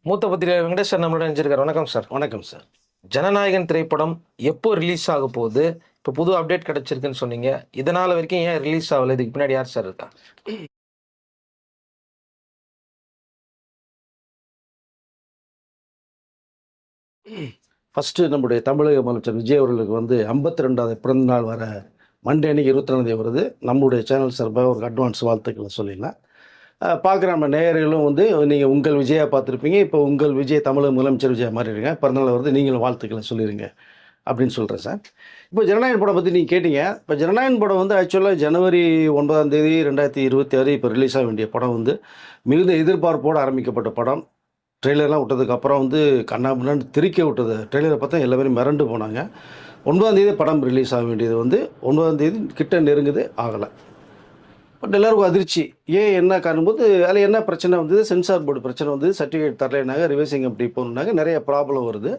மூத்த பத்திரிகை வெங்கடேஷ் சார் நம்மளோட நினைச்சிருக்காரு. வணக்கம் சார். வணக்கம் சார். ஜனநாயகன் திரைப்படம் எப்போ ரிலீஸ் ஆக போகுது? இப்போ புது அப்டேட் கிடைச்சிருக்குன்னு சொன்னீங்க. இதனால வரைக்கும் ஏன் ரிலீஸ் ஆகல? இதுக்கு பின்னாடி யார் சார் இருக்கா? ஃபஸ்ட்டு நம்முடைய தமிழக முதலமைச்சர் விஜய் அவர்களுக்கு 52வது பிறந்த நாள் வர மண்டே அன்னைக்கு 22 வருது. நம்முடைய சேனல் சார்பாக ஒரு அட்வான்ஸ் வாழ்த்துக்களை சொல்லிடலாம். பார்க்குற நம்ம நேயர்களும் நீங்கள் உங்கள் விஜயா பார்த்துருப்பீங்க. இப்போ உங்கள் விஜய் தமிழக முதலமைச்சர் விஜயா மாறிடுங்க. பிறந்தநாள் வருது, நீங்களும் வாழ்த்துக்களை சொல்லிடுங்க அப்படின்னு சொல்கிறேன் சார். இப்போ ஜனநாயகன் படம் பற்றி நீங்கள் கேட்டீங்க. இப்போ ஜனநாயகன் படம் ஆக்சுவலாக ஜனவரி 9ஆம் தேதி 2026 இப்போ ரிலீஸ் ஆக வேண்டிய படம் மிகுந்த எதிர்பார்ப்போடு ஆரம்பிக்கப்பட்ட படம். ட்ரெய்லர்லாம் விட்டதுக்கப்புறம் கண்ணாபின்னான்னு திரிக்க விட்டது. ட்ரெய்லரை பார்த்தா எல்லாருமே மிரண்டு போனாங்க. 9ஆம் தேதி படம் ரிலீஸ் ஆக வேண்டியது 9ஆம் தேதி கிட்ட நெருங்குது, ஆகலை. பட் எல்லாருக்கும் அதிர்ச்சி. ஏன் என்ன காணும்போது அதில் என்ன பிரச்சனை சென்சார் போர்டு பிரச்சனை சர்டிஃபிகேட் தரலைனாங்க, ரிவைசிங் கமிட்டி போனாங்க, நிறைய ப்ராப்ளம் வருது.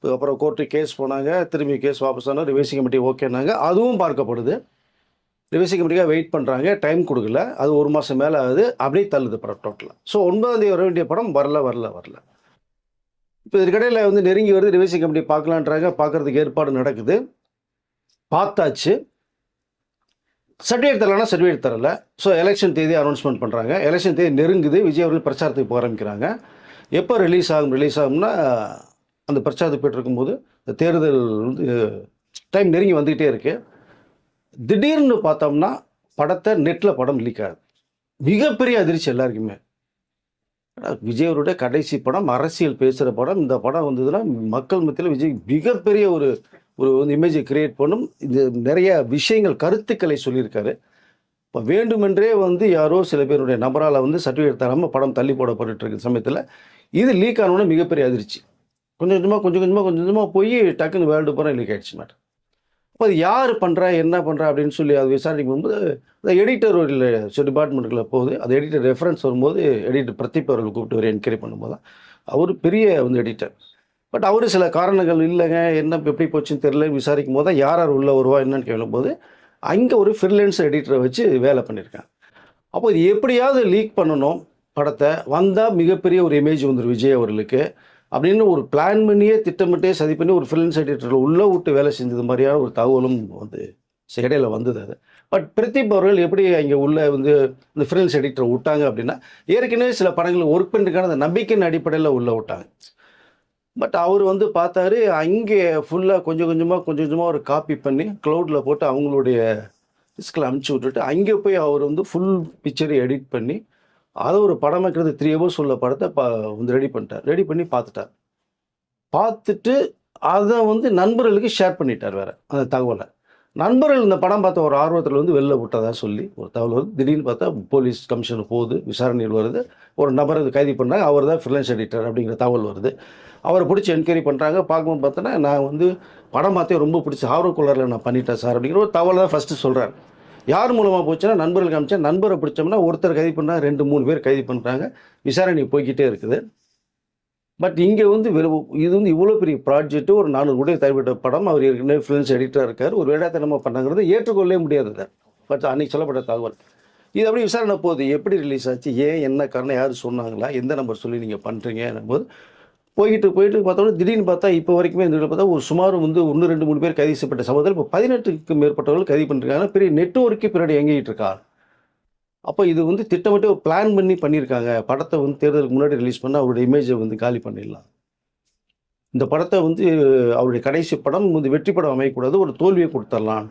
அப்புறம் கோர்ட்டு கேஸ் போனாங்க, திரும்பி கேஸ் வாபஸ் ஆனால் ரிவைசிங் கமிட்டி ஓகேனாங்க, அதுவும் பார்க்கப்படுது. ரிவைசிங் கமிட்டிக்காக வெயிட் பண்ணுறாங்க, டைம் கொடுக்கல, அது 1 மாதம் மேலே ஆகுது, அப்படியே தள்ளுது படம் டோட்டலாக. ஸோ 9ஆம் தேதி வர வேண்டிய படம் வரல. இப்போ இதுக்கடையில் நெருங்கி வருது, ரிவைசிங் கமிட்டி பார்க்கலான்றாங்க, பார்க்குறதுக்கு ஏற்பாடு நடக்குது. பார்த்தாச்சு, சர்டிஃபிகேட் தரலன்னா சர்டிஃபிகேட் தரல. ஸோ எலெக்ஷன் தேதி அனௌன்ஸ்மெண்ட் பண்ணுறாங்க. எலெக்ஷன் தேதி நெருங்குது, விஜய் அவர்கள் பிரச்சாரத்துக்கு போக ஆரம்பிக்கிறாங்க. எப்போ ரிலீஸ் ஆகும்னா அந்த பிரச்சாரத்துக்கு போய்ட்டு இருக்கும்போது தேர்தல் டைம் நெருங்கி வந்துக்கிட்டே இருக்குது. திடீர்னு பார்த்தோம்னா நெட்டில் படம் லீக் ஆகுது. மிகப்பெரிய அதிர்ச்சி எல்லாருக்குமே. விஜய் அவருடைய கடைசி படம், அரசியல் பேசுகிற படம். இந்த படம் வந்ததுன்னா மக்கள் மத்தியில் விஜய் மிகப்பெரிய ஒரு இமேஜை கிரியேட் பண்ணும். இது நிறைய விஷயங்கள், கருத்துக்களை சொல்லியிருக்காரு. இப்போ வேண்டுமென்றே யாரோ சில பேருடைய நபரால் சர்டிஃபிகேட் தராமல் படம் தள்ளி போடப்பட்டு இருக்க சமயத்தில் இது லீக் ஆனோன்னு மிகப்பெரிய அதிர்ச்சி. கொஞ்சம் கொஞ்சமாக போய் டக்குன்னு வேர்ல்டு பூரா லீக் ஆகிடுச்சு மேடம். அப்போ அது யார் பண்ணுறா, என்ன பண்ணுறா அப்படின்னு சொல்லி அது விசாரிக்கும் போது அந்த எடிட்டர் ஒரு டிபார்ட்மெண்ட்டுக்குள்ள போகுது. அது எடிட்டர் ரெஃபரன்ஸ் வரும்போது எடிட்டர் பிரதீப் அவர்கள் கூப்பிட்டு ஒரு என்கொயரி பண்ணும்போது தான் அவர் பெரிய எடிட்டர். பட் அவர் சில காரணங்கள் இல்லைங்க, என்ன எப்படி போச்சுன்னு தெரியல, விசாரிக்கும் போது தான் யார் உள்ளே வருவா என்னன்னு கேளும்போது அங்கே ஒரு ஃப்ரீலான்ஸ் எடிட்டரை வச்சு வேலை பண்ணியிருக்காங்க. அப்போ இது எப்படியாவது லீக் பண்ணணும் படத்தை, வந்தால் மிகப்பெரிய ஒரு இமேஜ் வந்துடும் விஜய் அவர்களுக்கு அப்படின்னு ஒரு பிளான் பண்ணியே திட்டமிட்டே சதி பண்ணி ஒரு ஃப்ரீலான்ஸ் எடிட்டரில் உள்ளே விட்டு வேலை செஞ்சது மாதிரியான ஒரு தகவலும் இடையில வந்தது. அது பட் பிரதீப் அவர்கள் எப்படி அங்கே உள்ள இந்த ஃப்ரீலான்ஸ் எடிட்டரை விட்டாங்க அப்படின்னா, ஏற்கனவே சில படங்கள் ஒர்க் பண்ணுறதுக்கான அந்த நம்பிக்கையின் அடிப்படையில் உள்ளே விட்டாங்க. பட் அவர் பார்த்தாரு, அங்கே ஃபுல்லாக கொஞ்சம் கொஞ்சமாக ஒரு காப்பி பண்ணி க்ளவுடில் போட்டு அவங்களுடைய டிஸ்கில் அனுப்பிச்சி விட்டுட்டு அங்கே போய் அவர் ஃபுல் பிக்சரை எடிட் பண்ணி அதை ஒரு படம் வைக்கிறது 3 hours உள்ள படத்தை ரெடி பண்ணிட்டார். ரெடி பண்ணி பார்த்துட்டு அதை நண்பர்களுக்கு ஷேர் பண்ணிட்டார். வேறு அந்த தகவலை நண்பர்கள் இந்த படம் பார்த்த ஒரு ஆர்வத்தில் வெளில விட்டதாக சொல்லி ஒரு தகவல் வருது. திடீர்னு பார்த்தா போலீஸ் கமிஷனுக்கு போகுது, விசாரணையில் வருது, ஒரு நபரை கைது பண்ணுறாங்க, அவர் தான் ஃப்ரீலான்ஸ் எடிட்டர் அப்படிங்கிற தகவல் வருது. அவரை பிடிச்சி என்கொயரி பண்ணுறாங்க. பார்க்கும்போது பார்த்தோன்னா நான் படம் பார்த்தே ரொம்ப பிடிச்சி ஆர்வக்குள்ளரில் நான் பண்ணிட்டேன் சார் அப்படிங்கிற ஒரு தகவல் தான் ஃபஸ்ட்டு சொல்கிறார். யார் மூலமாக போச்சுன்னா நண்பர்களுக்கு காமிச்சேன். நண்பரை பிடிச்சோம்னா ஒருத்தர் கைது பண்ணுறாங்க, 2-3 பேர் கைது பண்ணுறாங்க. விசாரணை போய்கிட்டே இருக்குது. பட் இங்கே இது இவ்வளோ பெரிய ப்ராஜெக்ட்டு, ஒரு 400 கோடி தரப்பட்ட படம், அவர் ஏற்கனவே ஃப்ரீலான்ஸ் எடிட்டராக இருக்கார், ஒரு வேடாத்தனமாக பண்ணாங்கிறது ஏற்றுக்கொள்ளவே முடியாது. பட் அன்றைக்கி சொல்லப்பட்ட தகவல் இது அப்படி விசாரணை போகுது. எப்படி ரிலீஸ் ஆச்சு, ஏன், என்ன காரணம், யார் சொன்னாங்களா, எந்த நம்பர் சொல்லி நீங்கள் பண்ணுறீங்க போது போயிட்டு பார்த்தோம்னா திடீர்னு பார்த்தா இப்போ வரைக்குமே இந்த பார்த்தா ஒரு சுமார் 1-2-3 பேர் கைது செய்யப்பட்ட சமயத்தில் இப்போ 18க்கும் மேற்பட்டவர்கள் கைது பண்ணிருக்காங்க. பெரிய நெட்வொர்க்கே பின்னாடி இயங்கிட்டு இருக்கா. அப்போ இது திட்டமிட்டு ஒரு பிளான் பண்ணியிருக்காங்க. படத்தை தேர்தலுக்கு முன்னாடி ரிலீஸ் பண்ணால் அவருடைய இமேஜை காலி பண்ணிடலாம். இந்த படத்தை அவருடைய கடைசி படம் வெற்றி படம் அமையக்கூடாது, ஒரு தோல்வியை கொடுத்துடலாம்.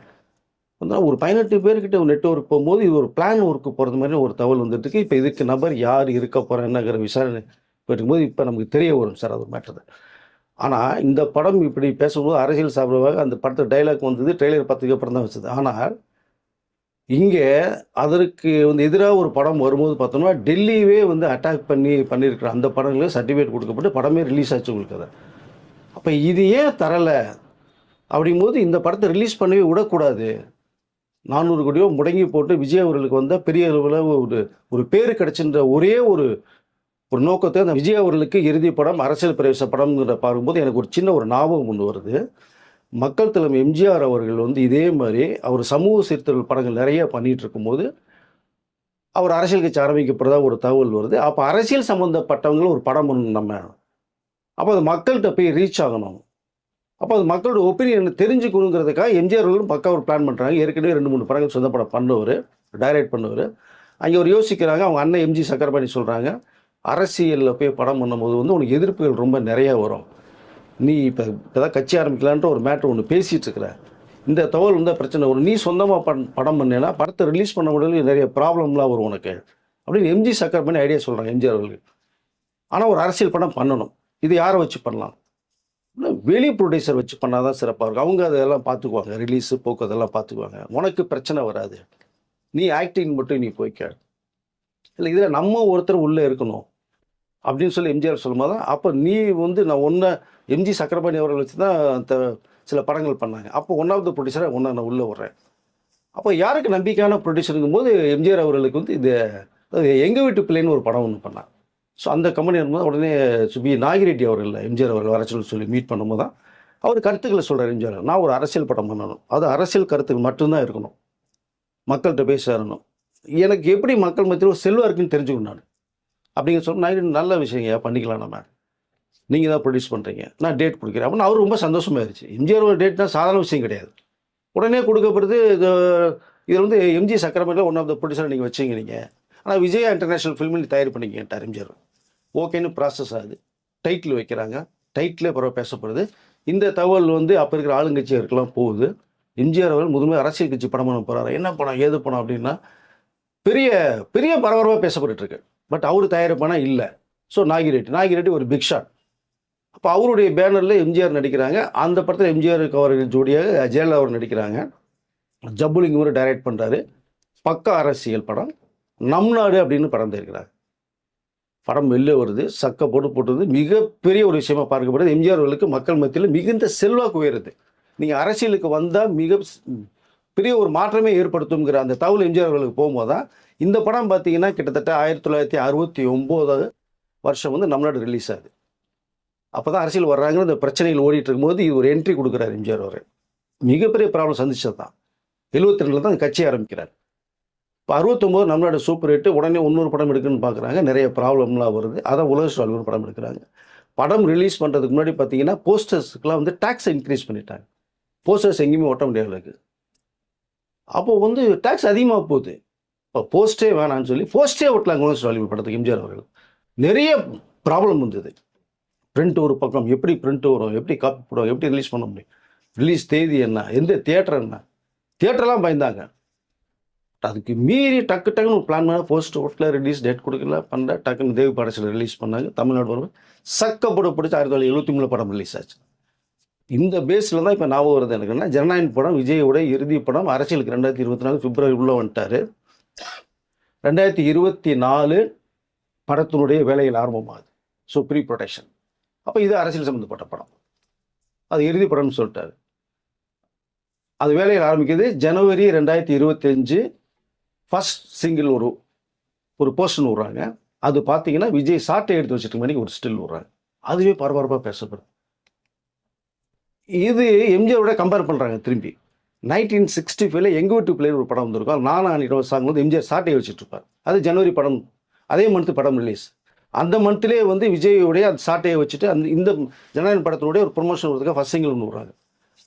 ஒரு 18 பேர்கிட்ட நெட்வொர்க் போகும்போது இது ஒரு பிளான் ஒர்க்கு போகிறது மாதிரி ஒரு தகவல் வந்துட்டுருக்கு. இப்போ இதுக்கு நபர் யார் இருக்க போகிறேன்னுங்கிற விசாரணை போயிட்டுருக்கும்போது இப்போ நமக்கு தெரிய வரும் சார் அது மேட்டர். ஆனால் இந்த படம் இப்படி பேசும்போது அரசியல் சாப்பிடுவாங்க. அந்த படத்தை டைலாக் ட்ரெய்லர் பார்த்ததுக்கு அப்புறம் தான் வச்சது. ஆனால் இங்கே அதற்கு எதிராக ஒரு படம் வரும்போது பார்த்தோம்னா டெல்லியவே அட்டாக் பண்ணியிருக்கிற அந்த படங்களுக்கு சர்டிஃபிகேட் கொடுக்கப்பட்டு படமே ரிலீஸ் ஆச்சு உங்களுக்கு. அதை அப்போ இது ஏன் தரலை அப்படிங்கும்போது இந்த படத்தை ரிலீஸ் பண்ணவே விடக்கூடாது. 400 கோடியோ முடங்கி போட்டு விஜய் அவர்களுக்கு பெரிய அளவில் ஒரு பேர் கிடச்சின்ற ஒரே ஒரு நோக்கத்தை அந்த விஜய் அவர்களுக்கு இறுதி படம் அரசியல் பிரவேச படம்ங்கிற பார்க்கும்போது எனக்கு ஒரு சின்ன ஒரு ஞாபகம் வருது. மக்கள் தலைமை எம்ஜிஆர் அவர்கள் இதே மாதிரி அவர் சமூக சீர்திருத்த படங்கள் நிறைய பண்ணிகிட்டு இருக்கும்போது அவர் அரசியல் கட்சி ஆரம்பிக்கப்படுறதா ஒரு தகவல் வருது. அப்போ அரசியல் சம்மந்தப்பட்டவங்களும் ஒரு படம் பண்ணணும் நம்ம. அப்போ அது மக்கள்கிட்ட போய் ரீச் ஆகணும். அப்போ அது மக்களோட ஒப்பீனியன் தெரிஞ்சுக்கணுங்கிறதுக்காக எம்ஜிஆர் அவர்களும் பக்கா ஒரு பிளான் பண்ணுறாங்க. ஏற்கனவே 2-3 படங்கள் சொந்த படம் பண்ணவர், டைரக்ட் பண்ணவர். அங்கே ஒரு யோசிக்கிறாங்க. அவங்க அண்ணன் எம்ஜி சக்கரபாணி சொல்கிறாங்க, அரசியலில் போய் படம் பண்ணும்போது வந்து உனக்கு எதிர்ப்புகள் ரொம்ப நிறையா வரும். நீ இப்போ தான் கட்சி ஆரம்பிக்கலான்ற ஒரு மேட்ரு ஒன்று பேசிகிட்டு இருக்கிற, இந்த தகவல் வந்து பிரச்சனை வரும். நீ சொந்தமாக படம் பண்ணேன்னா படத்தை ரிலீஸ் பண்ண முடியல, நிறைய ப்ராப்ளம்லாம் வரும் உனக்கு அப்படின்னு எம்ஜி சக்கரபாணி ஐடியா சொல்கிறாங்க எம்ஜிஆர் அவர்களுக்கு. ஆனால் ஒரு அரசியல் படம் பண்ணணும். இது யாரை வச்சு பண்ணலாம்? வெளி ப்ரொடியூசர் வச்சு பண்ணால் தான் சிறப்பாக இருக்கும். அவங்க அதெல்லாம் பார்த்துக்குவாங்க, ரிலீஸு போக்கு அதெல்லாம் பார்த்துக்குவாங்க. உனக்கு பிரச்சனை வராது, நீ ஆக்டிங் மட்டும் நீ போய்க்க. இல்லை இதில் நம்ம ஒருத்தர் உள்ளே இருக்கணும் அப்படின்னு சொல்லி எம்ஜிஆர் சொல்லும்போது தான், அப்போ நீ வந்து நான் ஒன்றை எம்ஜி சக்கரபாணி அவர்கள் வச்சு தான் சில படங்கள் பண்ணாங்க. அப்போ ஒன்றாவது ப்ரொடியூசராக ஒன்றா நான் உள்ளே விட்றேன். அப்போ யாருக்கு நம்பிக்கையான ப்ரொடியூசருங்கும் போது எம்ஜிஆர் அவர்களுக்கு வந்து இது எங்கள் வீட்டு பிள்ளைன்னு ஒரு படம் ஒன்று பண்ணான். ஸோ அந்த கம்பெனி இருக்கும்போது உடனே சுபி நாகிரெட்டி அவர்கள் எம்ஜிஆர் அவர்கள் வர சொல்லி மீட் பண்ணும்போது தான் அவர் கருத்துக்களை சொல்கிறார் எம்ஜிஆர். நான் ஒரு அரசியல் படம் பண்ணணும், அது அரசியல் கருத்துக்கள் மட்டும்தான் இருக்கணும், மக்கள்கிட்ட போய் சேரணும், எனக்கு எப்படி மக்கள் மத்தியில் ஒரு செல்வம் இருக்குன்னு தெரிஞ்சுக்கணும் நான் அப்படிங்கிற சொன்ன நாகிரெட்டி நல்ல விஷயங்க பண்ணிக்கலாம், நம்ம நீங்கள் தான் ப்ரொடியூஸ் பண்ணுறீங்க, நான் டேட் கொடுக்குறேன் அப்படின்னு அவர் ரொம்ப சந்தோஷமாயிருச்சு. எம்ஜிஆர் டேட்னா சாதாரண விஷயம் கிடையாது. உடனே கொடுக்கப்படுது. இதில் வந்து எம்ஜி சக்கரபாணியில் ஒன் ஆஃப் த ப்ரொடியூசரை நீங்கள் வச்சிங்க நீங்கள், ஆனால் விஜயா இன்டர்நேஷனல் ஃபில்மில் தயார் பண்ணிக்கிட்டார் எம்ஜிஆர். ஓகேன்னு ப்ராசஸ் ஆகுது, டைட்டில் வைக்கிறாங்க, டைட்டிலே பரவ பேசப்படுது. இந்த தகவல் வந்து அப்போ இருக்கிற ஆளுங்கட்சியருக்கெல்லாம் போகுது. எம்ஜிஆர் அவர்கள் முதன்மை அரசியல் கட்சி படம் பண்ண போகிறாரு. என்ன படம் ஏது படம் அப்படின்னா பெரிய பெரிய பரபரப்பாக பேசப்பட்டு இருக்கு. பட் அவர் தயாரிப்பானா இல்லை. ஸோ நாகிரெட்டி ஒரு பிக் ஷாட். அப்போ அவருடைய பேனரில் எம்ஜிஆர் நடிக்கிறாங்க. அந்த படத்தில் எம்ஜிஆர் அவர்கள் ஜோடியாக ஜெயலலிதா அவர் நடிக்கிறாங்க. ஜப்புலிங் ஒரு டைரக்ட் பண்ணுறாரு. பக்கா அரசியல் படம். நம் நாடு அப்படின்னு படம் இருக்கிறார். படம் வெளில வருது, சக்க போட்டுறது மிகப்பெரிய ஒரு விஷயமா பார்க்கப்படுது. எம்ஜிஆர் அவர்களுக்கு மக்கள் மத்தியில் மிகுந்த செல்வாக்கு உயருது. நீங்கள் அரசியலுக்கு வந்தால் மிக பெரிய ஒரு மாற்றமே ஏற்படுத்துங்கிற அந்த தகவல் எம்ஜிஆர் அவர்களுக்கு போகும்போது தான் இந்த படம் பார்த்தீங்கன்னா கிட்டத்தட்ட 1969 வருஷம் வந்து நம் நாடு ரிலீஸ் ஆகுது. அப்போ தான் அரசியல் வர்றாங்க. இந்த பிரச்சனைகள் ஓடிட்டு இருக்கும்போது இது ஒரு என்ட்ரி கொடுக்குறாரு எம்ஜிஆர் அவர். மிகப்பெரிய ப்ராப்ளம் சந்திச்சது தான். 72 தான் கட்சி ஆரம்பிக்கிறார். இப்போ 69 நம்மளோட சூப்பர் ஹிட்டு. உடனே இன்னொரு படம் எடுக்குன்னு பார்க்குறாங்க. நிறைய ப்ராப்ளம்லாம் வருது. அதான் உலக ஸ்டாலின் ஒரு படம் எடுக்கிறாங்க. படம் ரிலீஸ் பண்ணுறதுக்கு முன்னாடி பார்த்தீங்கன்னா போஸ்டர்ஸுக்கெலாம் வந்து டேக்ஸ் இன்க்ரீஸ் பண்ணிட்டாங்க. போஸ்டர்ஸ் எங்கேயுமே ஒட்ட முடியாது இருக்குது. அப்போது வந்து டேக்ஸ் அதிகமாக போகுது. இப்போ போஸ்டே வேணான்னு சொல்லி போஸ்டே ஒட்டலாங்க உலக ஸ்டாலின் படத்துக்கு எம்ஜிஆர் அவர்கள். நிறைய ப்ராப்ளம் வந்தது. பிரிண்ட் ஒரு பக்கம், எப்படி பிரிண்ட் வரும், எப்படி காப்பி போடுவோம், எப்படி ரிலீஸ் பண்ண முடியும், ரிலீஸ் தேதி என்ன, எந்த தியேட்டர் என்ன, தியேட்டர்லாம் பயந்தாங்க. அதுக்கு மீறி டக்குன்னு ஒரு பிளான் பண்ண போஸ்ட் ஓட்டில் ரிலீஸ் டேட் கொடுக்கல பண்ண டக்குன்னு தேவி படத்தில் ரிலீஸ் பண்ணாங்க. தமிழ்நாடு வரும் சக்கப்பட பிடிச்சி 1973 படம் ரிலீஸ் ஆச்சு. இந்த பேஸில் தான் இப்போ ஞாபகம் வருது எனக்குன்னா ஜனநாயகம் படம் விஜயோட இறுதி படம். அரசியலுக்கு 2024 பிப்ரவரி உள்ளே வந்துட்டார். 2024 படத்தினுடைய வேலைகள் ஆரம்பமாகுது. So pre production. அப்போ இது அரசியல் சம்மந்தப்பட்ட படம், அது இறுதி படம்னு சொல்லிட்டாரு. அது வேலையில் ஆரம்பிக்குது. ஜனவரி 2025 ஃபர்ஸ்ட் சிங்கிள் ஒரு போஸ்டர் விட்றாங்க. அது பார்த்தீங்கன்னா விஜய் சாட்டை எடுத்து வச்சுட்டு மணிக்கு ஒரு ஸ்டில் விட்றாங்க. அதுவே பரபரப்பாக பேசப்படுது. இது எம்ஜிஆரோட கம்பேர் பண்ணுறாங்க திரும்பி. 1965 எங்கள் வீட்டு பிள்ளைன்னு ஒரு படம் வந்திருக்கும். நானும் சாங் வந்து எம்ஜிஆர் சாட்டையை வச்சுட்டு இருப்பார். அது ஜனவரி படம், அதே மந்த்து படம் ரிலீஸ். அந்த மந்த்லேயே வந்து விஜயோடைய அந்த சாட்டையை வச்சுட்டு இந்த ஜனநாயகன் படத்தினுடைய ஒரு ப்ரொமோஷன் வருதுக்காக ஃபர்ஸ்ட் சிங்கிள் ஒன்று விட்றாங்க.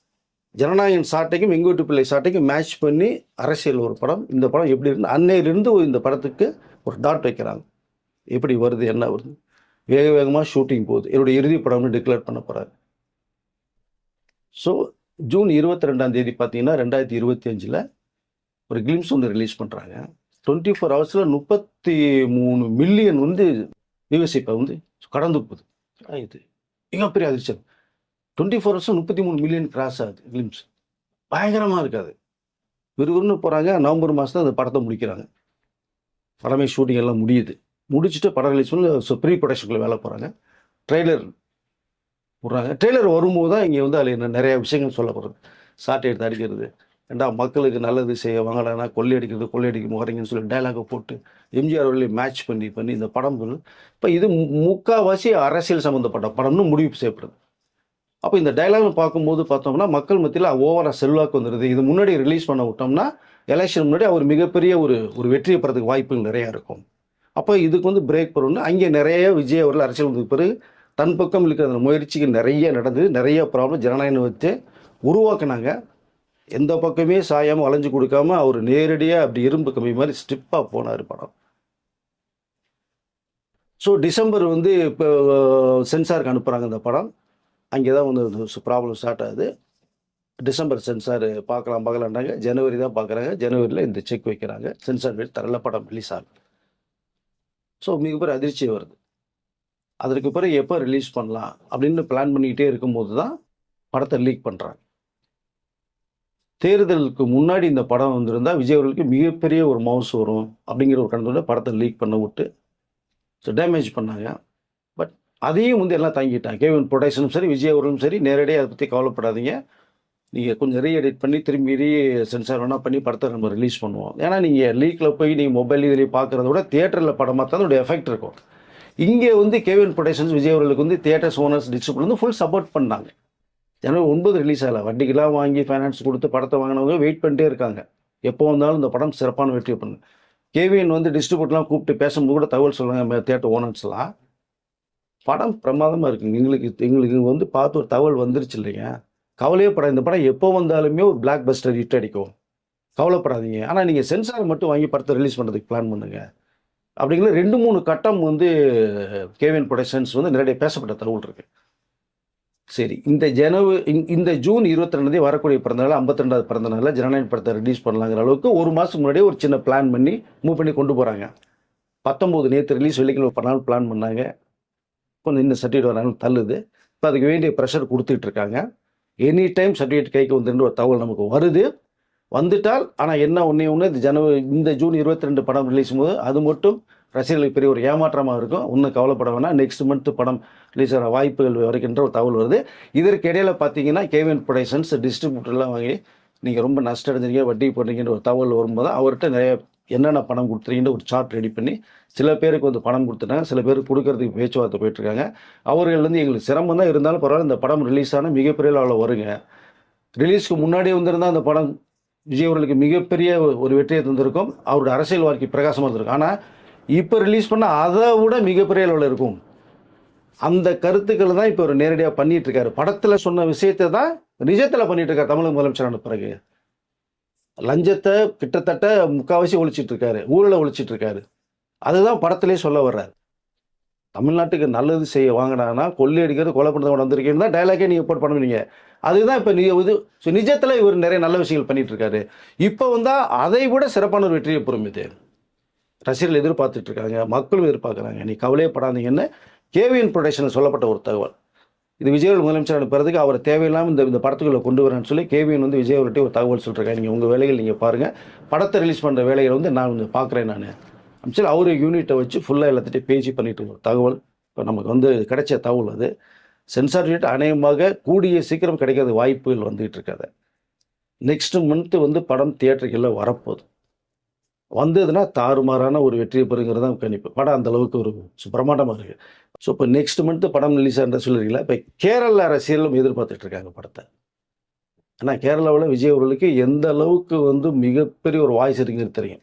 ஜனநாயகன் சாட்டைக்கும் எங்கள் வீட்டு பிள்ளை சாட்டைக்கும் மேட்ச் பண்ணி அரசியல் ஒரு படம். இந்த படம் எப்படி இருந்து அன்னையிலிருந்து இந்த படத்துக்கு ஒரு டாட் வைக்கிறாங்க. எப்படி வருது, என்ன வருது, வேகமாக ஷூட்டிங் போகுது. என்னுடைய இறுதி படம்னு டிக்ளேர் பண்ண போகிறாரு. ஸோ ஜூன் 22 பார்த்தீங்கன்னா 2025 ஒரு கிளிம்ஸ் ஒன்று ரிலீஸ் பண்ணுறாங்க. 24 ஹவர்ஸில் 33 மில்லியன் வந்து வியூவர்ஷிப்பை வந்து கடந்து போகுது. இது மிகப்பெரிய அதிர்ச்சி. 24 ஹவர்ஸும் 33 மில்லியன் கிராஸ் ஆகுது. கிளிம்ஸ் பயங்கரமாக இருக்காது. விறுவிறுன்னு போகிறாங்க. நவம்பர் மாதம் அந்த படத்தை முடிக்கிறாங்க. படமே ஷூட்டிங் எல்லாம் முடிச்சுட்டு படம் ரிலீஸ் பண்ணி ப்ரீ ப்ரொடக்ஷனுக்குள்ள வேலை போகிறாங்க. ட்ரெய்லர் விட்றாங்க. ட்ரெய்லர் வரும்போது தான் இங்கே வந்து அதில் நிறைய விஷயங்கள் சொல்லப்படுறது. சாட்டை எடுத்து அடிக்கிறது, ஏண்டா மக்களுக்கு நல்லது செய்ய வாங்கடானா கொள்ளையடிக்க முகறீங்கன்னு சொல்லி டைலாகை போட்டு எம்ஜிஆர் அவர்களே மேட்ச் பண்ணி இந்த படம் இப்போ இது முக்கால்வாசி அரசியல் சம்மந்தப்பட்ட படம்னு முடிவு செய்யப்படுது. அப்போ இந்த டைலாக்னு பார்க்கும்போது பார்த்தோம்னா மக்கள் மத்தியில் ஓவராக செல்வாக்கு வந்துடுது. இது முன்னாடி ரிலீஸ் பண்ண விட்டோம்னா எலெக்ஷன் முன்னாடி அவர் மிகப்பெரிய ஒரு வெற்றியை பெறதுக்கு வாய்ப்புகள் நிறையா இருக்கும். அப்போ இதுக்கு வந்து பிரேக் பண்ணணும்னு அங்கே நிறைய விஜய் அவர்கள் அரசியல் வந்ததுக்கு பிறகு தன் பக்கம் இருக்கிற அந்த முயற்சிகள் நிறைய நடந்தது. நிறைய ப்ராப்ளம் ஜனநாயகம் வச்சு உருவாக்குனாங்க. எந்த பக்கமே சாயாமல் வளைஞ்சு கொடுக்காம அவர் நேரடியாக அப்படி இரும்பு கம்மி மாதிரி ஸ்டிப்பாக போனார் படம். ஸோ டிசம்பர் வந்து இப்போ சென்சாருக்கு அனுப்புகிறாங்க இந்த படம். அங்கே தான் வந்து ப்ராப்ளம் ஸ்டார்ட் ஆகுது. டிசம்பர் சென்சார் பார்க்கலான்றாங்க. ஜனவரி தான் பார்க்குறாங்க. ஜனவரியில் இந்த செக் வைக்கிறாங்க. சென்சார் டேட் தரல, படம் ரிலீஸ் ஆகுது. ஸோ மிகப்பெரிய அதிர்ச்சி வருது. அதற்கு பிறகு எப்போ ரிலீஸ் பண்ணலாம் அப்படின்னு பிளான் பண்ணிக்கிட்டே இருக்கும்போது தான் படத்தை லீக் பண்ணுறாங்க. தேர்தலுக்கு முன்னாடி இந்த படம் வந்திருந்தால் விஜய் அவர்களுக்கு மிகப்பெரிய ஒரு மவுஸ் வரும் அப்படிங்கிற ஒரு கணத்தோட படத்தை லீக் பண்ண விட்டு ஸோ டேமேஜ் பண்ணாங்க. பட் அதையும் வந்து எல்லாம் தாங்கிட்டாங்க. கேவின் ப்ரொடக்ஷனும் சரி, விஜய் அவர்களும் சரி, நேரடியாக அதை பற்றி கவலைப்படாதீங்க, நீங்கள் கொஞ்சம் ரீஎடிட் பண்ணி திரும்பி சென்சார் வேணால் பண்ணி படத்தை நம்ம ரிலீஸ் பண்ணுவோம். ஏன்னா நீங்கள் லீக்கில் போய் நீங்கள் மொபைல் இதில் பார்க்குறத விட தியேட்டரில் படம் பார்த்தா அதோட எஃபெக்ட் இருக்கும். இங்கே வந்து கேவின் ப்ரொடக்ஷன்ஸ் விஜய் அவர்களுக்கு வந்து தியேட்டர்ஸ் ஓனர்ஸ் டிஸ்ட்ரிபியூட்டர் வந்து ஃபுல் சப்போர்ட் பண்ணாங்க. ஜனவரி 9 ரிலீஸ் ஆகலை. வட்டிக்கெல்லாம் வாங்கி ஃபைனான்ஸ் கொடுத்து படத்தை வாங்கினவங்க வெயிட் பண்ணிட்டே இருக்காங்க. எப்போ வந்தாலும் இந்த படம் சிறப்பான வெற்றி பண்ணு. கேவிஎன் வந்து டிஸ்ட்ரிபியூட்டர்லாம் கூப்பிட்டு பேசும்போது கூட தகவல் சொல்கிறாங்க தியேட்டர் ஓனர்ஸ்லாம், படம் பிரமாதமாக இருக்குங்க, எங்களுக்கு வந்து பார்த்து ஒரு தகவல் வந்துருச்சு இல்லைங்க, கவலையே படம், இந்த படம் எப்போ வந்தாலுமே ஒரு பிளாக் பஸ்டர் ஹிட் அடிக்கும், கவலைப்படாதீங்க, ஆனால் நீங்கள் சென்சார் மட்டும் வாங்கி படத்தை ரிலீஸ் பண்ணுறதுக்கு பிளான் பண்ணுங்க அப்படிங்கிற 2-3 கட்டம் வந்து கேவிஎன் ப்ரொடக்ஷன்ஸ் வந்து நேரடியாக பேசப்பட்ட தகவல் இருக்குது. சரி, இந்த ஜூன் 22 வரக்கூடிய பிறந்தநாள் 52வது பிறந்தநாளில் ஜனநாயக படத்தை ரிலீஸ் பண்ணலாங்கிற அளவுக்கு ஒரு மாதம் முன்னாடியே ஒரு சின்ன பிளான் பண்ணி மூவ் பண்ணி கொண்டு போகிறாங்க. 19 நேற்று ரிலீஸ் வெள்ளிக்கிழமை பண்ணாலும் பிளான் பண்ணாங்க. கொஞ்சம் இந்த சர்டிஃபிகேட் வராங்க தள்ளுது. இப்போ அதுக்கு வேண்டிய ப்ரெஷர் கொடுத்துட்டு இருக்காங்க. எனி டைம் சர்டிஃபிகேட் கைக்கு வந்துட்டு ஒரு தகவல் நமக்கு வருது. வந்துட்டால் ஆனால் என்ன ஒன்று இந்த ஜூன் 22 படம் ரிலீஸ் போது அது மட்டும் ரசிகர்களுக்கு பெரிய ஒரு ஏமாற்றமாக இருக்கும். இன்னும் கவலைப்பட வேணாம், நெக்ஸ்ட் மந்த் படம் ரிலீஸ் ஆகிற வாய்ப்புகள் வரைக்கின்ற ஒரு தகவல் வருது. இதற்கு இடையில் பார்த்தீங்கன்னா கேவிஎன் ப்ரொடக்ஷன்ஸ் டிஸ்ட்ரிபியூட்டர்லாம் வாங்கி நீங்கள் ரொம்ப நஷ்டம் அடைஞ்சிருக்கீங்க, வட்டி போடுறீங்கன்ற ஒரு தகவல் வரும்போது அவர்கிட்ட நிறைய என்னென்ன பணம் கொடுத்துறீங்கன்னு ஒரு சார்ட் ரெடி பண்ணி சில பேருக்கு வந்து பணம் கொடுத்துட்டாங்க, சில பேருக்கு கொடுக்கறதுக்கு பேச்சுவார்த்தை போயிட்டுருக்காங்க. அவர்கள் வந்து எங்களுக்கு சிரமம் தான் இருந்தாலும் பரவாயில்ல, இந்த படம் ரிலீஸ் ஆனால் மிகப்பெரிய அளவில் வருங்க, ரிலீஸ்க்கு முன்னாடியே வந்திருந்தால் அந்த படம் விஜய் அவர்களுக்கு மிகப்பெரிய ஒரு வெற்றியை தந்திருக்கும், அவருடைய அரசியல் வாழ்க்கை பிரகாசமாக இருந்திருக்கும். ஆனால் இப்போ ரிலீஸ் பண்ணால் அதை விட மிகப்பெரிய அளவில் இருக்கும். அந்த கருத்துக்களை தான் இப்போ ஒரு நேரடியாக பண்ணிட்டு இருக்காரு. படத்தில் சொன்ன விஷயத்தை தான் நிஜத்தில் பண்ணிட்டு இருக்காரு. தமிழக முதலமைச்சரான பிறகு லஞ்சத்தை கிட்டத்தட்ட முக்கால்வாசி ஒழிச்சிட்டு இருக்காரு, ஊழலை ஒழிச்சிட்டு இருக்காரு. அதுதான் படத்திலே சொல்ல வர்றாரு. தமிழ்நாட்டுக்கு நல்லது செய்ய வாங்கினாங்கன்னா கொள்ளையடிக்கிறது, கொலை பண்ணுறது வந்திருக்கேன்னு தான் டைலாக்கே நீங்கள் போட்டு பண்ணுவீங்க. அதுதான் இப்போ இது நிஜத்தில் இவர் நிறைய நல்ல விஷயங்கள் பண்ணிட்டு இருக்காரு. இப்போ வந்தால் அதை விட சிறப்பான ஒரு வெற்றியை பெறும். இது ரசிகர்கள் எதிர்பார்த்துட்டு இருக்காங்க, மக்களும் எதிர்பார்க்குறாங்க. நீ கவலையே படாதீங்கன்னு கேவிஎன் ப்ரொடக்ஷனில் சொல்லப்பட்ட ஒரு தகவல். இது விஜய் முதலமைச்சர் அனுப்புறதுக்கு அவர் தேவையில்லாமல் இந்த படத்துக்குள்ளே கொண்டு வரேன்னு சொல்லி கேவிஎன் வந்து விஜய் அவர்கிட்ட ஒரு தகவல் சொல்லிருக்காங்க. நீங்கள் உங்கள் வேலைகள் நீங்கள் பாருங்கள், படத்தை ரிலீஸ் பண்ணுற வேலைகளை வந்து நான் வந்து பார்க்குறேன் நான் அப்படின்னு அவர் யூனிட்டை வச்சு ஃபுல்லாக எல்லாத்திட்டையும் பேசி பண்ணிட்டு ஒரு தகவல் இப்போ நமக்கு வந்து கிடைச்ச தகவல். அது சென்சார் ரேட் அநேகமாக கூடிய சீக்கிரம் கிடைக்காத வாய்ப்புகள் வந்துகிட்டு இருக்காது. நெக்ஸ்ட் மந்த்து வந்து படம் தியேட்டருக்குள்ள வரப்போகுது. வந்ததுன்னா தாறுமாறான ஒரு வெற்றியை பெறுங்கிறது தான் கணிப்பு. படம் அந்த அளவுக்கு ஒரு பிரமாண்டமாக இருக்குது. ஸோ இப்போ நெக்ஸ்ட் மந்த்து படம் ரிலீஸ் ஆகிற சொல்லிருக்கீங்களா. இப்போ கேரளா ரசிகர்களும் எதிர்பார்த்துட்டு இருக்காங்க படத்தை. ஆனால் கேரளாவில் விஜய் அவர்களுக்கு எந்த அளவுக்கு வந்து மிகப்பெரிய ஒரு வாய்ஸ் இருக்குங்கிறது தெரியும்.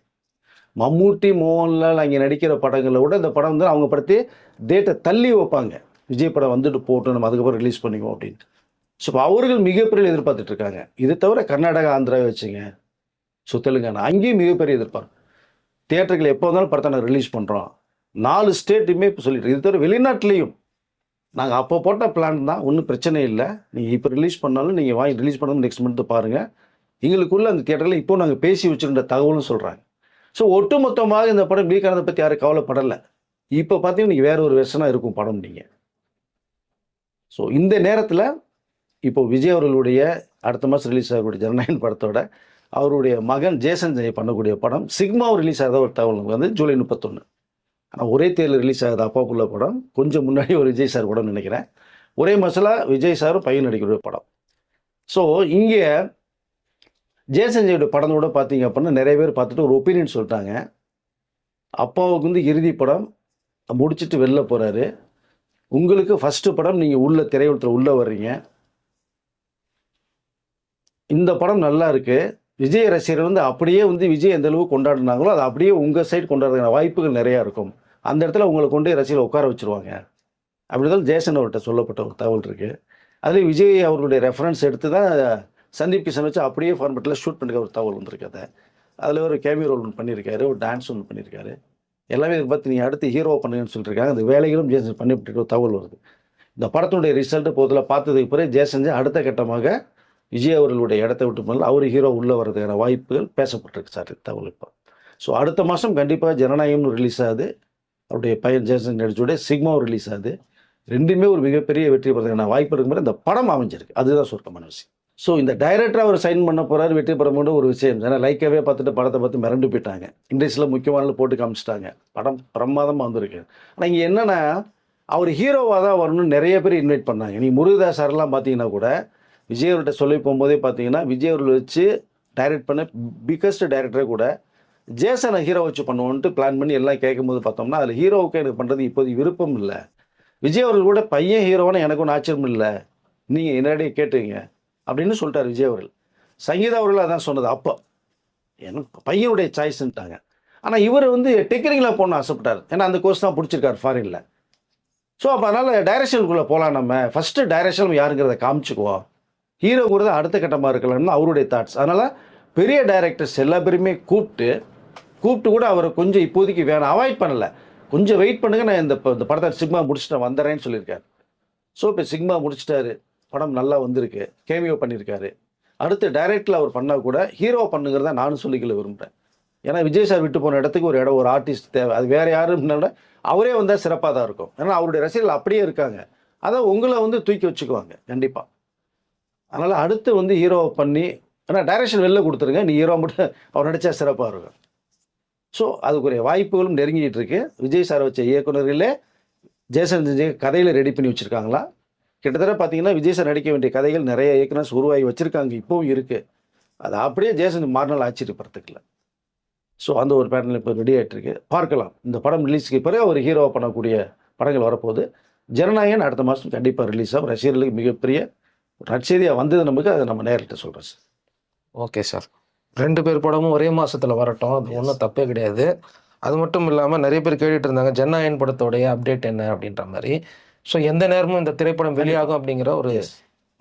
மம்மூட்டி, மோகன்லால் அங்கே நடிக்கிற படங்களை விட இந்த படம் வந்து அவங்க படத்தை டேட்டை தள்ளி வைப்பாங்க. விஜய் படம் வந்துட்டு போட்டு நம்ம அதுக்கப்புறம் ரிலீஸ் பண்ணிக்குவோம் அப்படின்ட்டு. ஸோ இப்போ அவர்கள் மிகப்பெரிய எதிர்பார்த்துட்டு இருக்காங்க. இது தவிர கர்நாடகா, ஆந்திராவை வச்சுங்க, ஸோ தெலுங்கானா அங்கேயும் மிகப்பெரிய எதிர்பார்ப்பு. தியேட்டர்கள் எப்போ வந்தாலும் படத்தை நாங்கள் ரிலீஸ் பண்ணுறோம். 4 ஸ்டேட்டுமே இப்போ சொல்லிட்டு. இது தவிர வெளிநாட்டிலையும் நாங்கள் அப்போ போட்ட பிளான் தான், ஒன்றும் பிரச்சனை இல்லை. நீங்கள் இப்போ ரிலீஸ் பண்ணாலும் நீங்கள் வாங்கி ரிலீஸ் பண்ணாலும் நெக்ஸ்ட் மந்த்து பாருங்கள். எங்களுக்குள்ள அந்த தியேட்டரில் இப்போ நாங்கள் பேசி வச்சுருந்த தகவலும் சொல்கிறாங்க. ஸோ ஒட்டுமொத்தமாக இந்த படம் லீக் ஆனதை பற்றி யாரும் கவலைப்படலை. இப்போ பார்த்தீங்கன்னா நீங்கள் வேறு ஒரு வெர்ஷனாக இருக்கும் படம் நீங்கள். ஸோ இந்த நேரத்தில் இப்போ விஜய் அவர்களுடைய அடுத்த மாதம் ரிலீஸ் ஆகக்கூடிய ஜனநாயகன் படத்தோட அவருடைய மகன் ஜேசன் ஜெய் பண்ணக்கூடிய படம் சிக்மாவும் ரிலீஸ் ஆகாத ஒரு தகவல் வந்து ஜூலை 31. ஆனால் ஒரே தேர்தல் ரிலீஸ் ஆகாத அப்பாப்புள்ள படம். கொஞ்சம் முன்னாடி ஒரு விஜய் சார் படம் நினைக்கிறேன். ஒரே மசாலா விஜய் சாரும் பையன் நடிக்கிற படம். ஸோ இங்கே ஜேசன் ஜெயோட படத்தோட பார்த்தீங்க அப்படின்னா நிறைய பேர் பார்த்துட்டு ஒரு ஒப்பீனியன் சொல்லிட்டாங்க. அப்பாவுக்கு வந்து இறுதி படம் முடிச்சுட்டு வெளில போகிறாரு. உங்களுக்கு ஃபஸ்ட்டு படம், நீங்கள் உள்ள திரையுலகத்தில் உள்ளே வர்றீங்க, இந்த படம் நல்லா இருக்குது, விஜய் ரசிகர்கள் வந்து அப்படியே வந்து விஜய் எந்த அளவுக்கு கொண்டாடினாங்களோ அது அப்படியே உங்கள் சைடு கொண்டாடுறதுக்கான வாய்ப்புகள் நிறையா இருக்கும். அந்த இடத்துல உங்களை கொண்டு ரசிகர்கள் உட்கார வச்சுருவாங்க. அப்படிதான் ஜேசன் அவர்கிட்ட சொல்லப்பட்ட ஒரு தகவல் இருக்குது. அதுலேயும் விஜய் அவர்களுடைய ரெஃபரன்ஸ் எடுத்து தான் சந்தீப் கிஷன் வச்சு அப்படியே ஃபார்மேட்டில் ஷூட் பண்ணிக்க ஒரு தகவல் வந்திருக்கு. அதில் ஒரு கேமியோ ரோல் ஒன்று பண்ணியிருக்காரு, ஒரு டான்ஸ் ஒன்று பண்ணியிருக்காரு. எல்லாமே இதை பார்த்து நீங்கள் அடுத்து ஹீரோ பண்ணுங்கன்னு சொல்லியிருக்காங்க. அந்த வேலைகளும் ஜேசன் பண்ணிவிட்டு ஒரு தகவல் வருது. இந்த படத்தினுடைய ரிசல்ட்டு போதில் பார்த்ததுக்கு பிறகு ஜேசன் அடுத்த கட்டமாக விஜய் அவர்களுடைய இடத்த விட்டு போனால் அவர் ஹீரோ உள்ளே வர்றதுக்கான வாய்ப்புகள் பேசப்பட்டிருக்கு சார் தகவல் இப்போ. ஸோ அடுத்த மாதம் கண்டிப்பாக ஜனநாயகம்னு ரிலீஸ் ஆகுது. அவருடைய பையன் ஜேசன் நடிச்சோடைய சிக்மாவும் ரிலீஸ் ஆகுது. ரெண்டுமே ஒரு மிகப்பெரிய வெற்றி பெறதுக்கான வாய்ப்பு இருக்கும்போது இந்த படம் அமைஞ்சிருக்கு. அதுதான் சுருக்கமான விஷயம். ஸோ இந்த டைரக்டராக அவர் சைன் பண்ண போகிறாரு, வெற்றி பெற முடியும் ஒரு விஷயம். ஏன்னா லைக்காகவே பார்த்துட்டு படத்தை பார்த்து மிரண்டு போயிட்டாங்க. இண்டஸ்ட்ரியில் முக்கியமான போட்டு காமிச்சிட்டாங்க. படம் பிரமாதமாக வந்திருக்கு. ஆனால் இங்கே என்னென்னா அவர் ஹீரோவாக தான் வரணும்னு நிறைய பேர் இன்வைட் பண்ணாங்க. நீ முருகதாஸ் சார்லாம் பார்த்தீங்கன்னா கூட விஜய் அவர்கிட்ட சொல்லி போகும்போதே பார்த்தீங்கன்னா விஜய் அவர்கள் வச்சு டைரக்ட் பண்ண பிக்கஸ்ட் டைரக்டரே கூட ஜேசனை ஹீரோ வச்சு பண்ணுவோன்ட்டு பிளான் பண்ணி எல்லாம் கேட்கும்போது பார்த்தோம்னா அதில் ஹீரோவுக்கு எனக்கு பண்ணுறது இப்போது விருப்பம் இல்லை. விஜய் அவர்கள் கூட பையன் ஹீரோவானு எனக்கு ஒன்றும் ஆச்சரியம் இல்லை, நீங்கள் என்னடியே கேட்டுங்க அப்படின்னு சொல்லிட்டார் விஜய் அவர்கள். சங்கீதா அவர்கள் அதான் சொன்னது. அப்போ எனக்கு பையனுடைய சாய்ஸ்ன்ட்டாங்க. ஆனால் இவர் வந்து டெக்னிக்கலாக போகணும்னு ஆசைப்பட்டார். ஏன்னா அந்த கோர்ஸ் தான் பிடிச்சிருக்காரு ஃபாரினில். ஸோ அப்போ அதனால் டைரக்ஷனுக்குள்ளே போகலாம். நம்ம ஃபஸ்ட்டு டைரக்ஷன் யாருங்கிறத காமிச்சுக்குவோம், ஹீரோங்கிறது அடுத்த கட்டமாக இருக்கலாம்னு அவருடைய தாட்ஸ். அதனால் பெரிய டைரக்டர்ஸ் எல்லா பேருமே கூப்பிட்டு கூட அவரை கொஞ்சம் இப்போதைக்கு வேணாம், அவாய்ட் பண்ணலை, கொஞ்சம் வெயிட் பண்ணுங்க, நான் இந்த படத்தை சிக்மா முடிச்சுட்டு வந்துடுறேன்னு சொல்லியிருக்காரு. ஸோ இப்போ சிக்மா முடிச்சிட்டாரு, படம் நல்லா வந்திருக்கு, கேமியோ பண்ணியிருக்காரு. அடுத்து டைரக்டில் அவர் பண்ணால் கூட ஹீரோ பண்ணுங்கிறத நானும் சொல்லிக்கல விரும்புகிறேன். ஏன்னா விஜய் சார் விட்டு போன இடத்துக்கு ஒரு இடம், ஒரு ஆர்டிஸ்ட் தேவை. அது வேறு யாரும் விட அவரே வந்தால் சிறப்பாக தான் இருக்கும். ஏன்னா அவருடைய ரசிகர்கள் அப்படியே இருக்காங்க. அதான் உங்களை வந்து தூக்கி வச்சுக்குவாங்க கண்டிப்பாக. அதனால் அடுத்து வந்து ஹீரோவை பண்ணி, ஏன்னா டைரக்ஷன் வெளில கொடுத்துருங்க, நீ ஹீரோ மட்டும் அவர் நடித்தா சிறப்பாக இருக்கும். ஸோ அதுக்குரிய வாய்ப்புகளும் நெருங்கிட்டு இருக்கு. விஜய் சார் வச்ச இயக்குநர்களே ஜேசன் கதையில் ரெடி பண்ணி வச்சுருக்காங்களா? கிட்டத்தட்ட பார்த்தீங்கன்னா விஜய் சார் நடிக்க வேண்டிய கதைகள் நிறைய இயக்குனர்ஸ் உருவாகி வச்சுருக்காங்க, இப்போவும் இருக்குது. அது அப்படியே ஜேசன் மாறினால் ஆச்சரியப்படுறதுக்குல. ஸோ அந்த ஒரு பேட்டர்னில் இப்போ ரெடி ஆகிட்டுருக்கு. பார்க்கலாம், இந்த படம் ரிலீஸுக்கு பிறகு ஒரு ஹீரோவை பண்ணக்கூடிய படங்கள் வரப்போகுது. ஜனநாயகன் அடுத்த மாதம் கண்டிப்பாக ரிலீஸ் ஆகும். ரசிகர்களுக்கு மிகப்பெரிய நற்செய்தியாக வந்தது நமக்கு. அதை நம்ம நேரிட்ட சொல்கிறோம் சார். ஓகே சார், 2 பேர் படமும் ஒரே மாதத்தில் வரட்டும், அது ஒன்றும் தப்பே கிடையாது. அது மட்டும் இல்லாமல் நிறைய பேர் கேட்டுட்டு இருந்தாங்க ஜனநாயகன் படத்தோடைய அப்டேட் என்ன அப்படின்ற மாதிரி. ஸோ எந்த நேரமும் இந்த திரைப்படம் வெளியாகும் அப்படிங்கிற ஒரு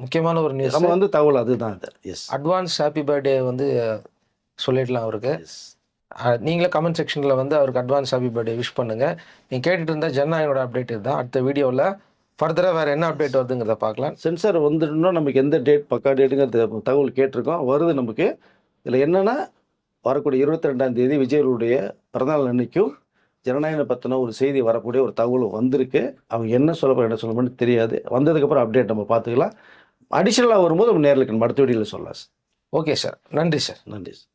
முக்கியமான ஒரு நியூஸ் நம்ம வந்து தகவல் அதுதான். எஸ், அட்வான்ஸ் ஹாப்பி பர்த்டே வந்து சொல்லிடலாம் அவருக்கு. நீங்களே கமெண்ட் செக்ஷனில் வந்து அவருக்கு அட்வான்ஸ் ஹாப்பி பர்த்டே விஷ் பண்ணுங்கள். நீங்கள் கேட்டுட்டு இருந்தால் ஜனநாயகனோட அப்டேட் இதுதான். அடுத்த வீடியோவில் ஃபர்தராக வேறு என்ன அப்டேட் வருதுங்கிறத பார்க்கலாம். சென்சார் வந்துட்டுனா நமக்கு எந்த டேட் பக்கா டேட்டுங்கிற தகவல் கேட்டிருக்கோம், வருது நமக்கு. இதில் என்னென்னா வரக்கூடிய 22ஆம் தேதி விஜயருடைய பிறந்தநாள் அன்னைக்கும் ஜனநாயகனை பற்றின ஒரு செய்தி வரக்கூடிய ஒரு தகவல் வந்திருக்கு. அவங்க என்ன சொல்லணும்னு தெரியாது. வந்ததுக்கப்புறம் அப்டேட் நம்ம பார்த்துக்கலாம். அடிஷ்னலாக வரும்போது நம்ம நேரில் அடுத்த வீடியோவில் சொல்லலாம் சார். ஓகே சார், நன்றி சார். நன்றி சார்.